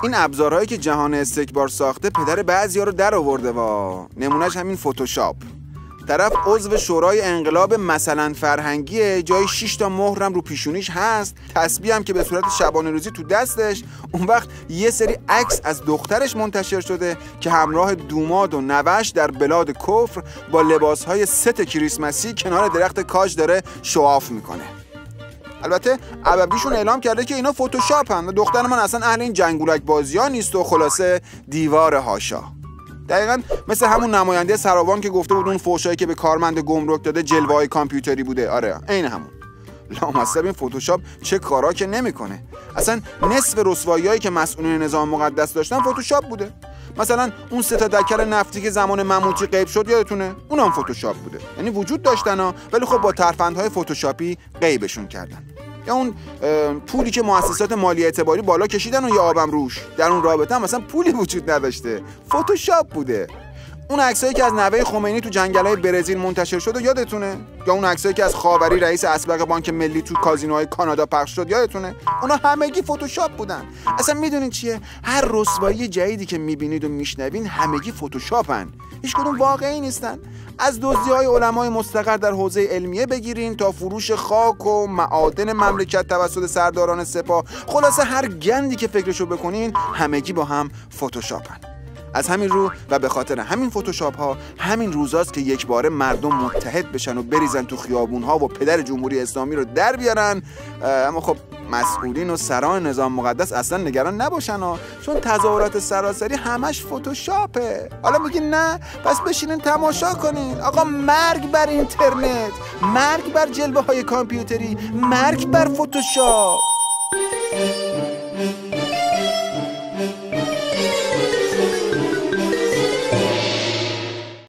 این ابزارهایی که جهان استکبار ساخته پدر بعضیا رو در آورده وا. نمونهش همین فتوشاپ. طرف عضو شورای انقلاب مثلا فرهنگیه، جای 6 تا مهرم رو پیشونیش هست، تسبیح هم که به صورت شبانه روزی تو دستش. اون وقت یه سری عکس از دخترش منتشر شده که همراه دوماد و نوش در بلاد کفر با لباسهای ست کریسمسی کنار درخت کاج داره شواف میکنه. البته ابویشون اعلام کرده که اینا فتوشاپن و دختر من اصلا اهل این جنگولک بازی‌ها نیست و خلاصه دیوار هاشا. دقیقاً مثل همون نماینده سراوان که گفته بود اون فحشایی که به کارمند گمرک داده جلوه‌های کامپیوتری بوده. آره عین همون. لامصب این فتوشاپ چه کارا که نمیکنه. اصلا نصف رسواییایی که مسئولین نظام مقدس داشتن فتوشاپ بوده. مثلا اون 3 تا دکر نفتی که زمان مموتی غیب شد یادتونه؟ اونم فتوشاپ بوده. یعنی وجود داشتن ها، ولی خب با ترفندهای فتوشاپی غیبشون کردن. یا اون پولی که مؤسسات مالی اعتباری بالا کشیدن و یا آبم روش، در اون رابطه هم مثلا پولی وجود نداشته، فتوشاپ بوده. اون عکسایی که از نوه خمینی تو جنگل‌های برزیل منتشر شد و یادتونه؟ یا اون عکسایی که از خاوری رئیس اسبق بانک ملی تو کازینوهای کانادا پخش شد یادتونه؟ اونا همگی فتوشاپ بودن. اصلا میدونین چیه؟ هر رسوایی جدیدی که میبینید و میشنوین همگی فتوشاپن. هیچ کدوم واقعی نیستن. از دزدی‌های علمای مستقر در حوزه علمیه بگیرین تا فروش خاک و معادن مملکت توسط سرداران سپاه، خلاصه هر گندی که فکرشو بکنین همگی با هم فتوشاپن. از همین رو و به خاطر همین فتوشاپ ها همین روزاست که یک باره مردم متحد بشن و بریزن تو خیابون ها و پدر جمهوری اسلامی رو در بیارن. اما خب مسئولین و سران نظام مقدس اصلا نگران نباشن ها، چون تظاهرات سراسری همش فتوشاپه. حالا میگین نه؟ پس بشینین تماشا کنین. آقا مرگ بر اینترنت، مرگ بر جلوه های کامپیوتری، مرگ بر فتوشاپ.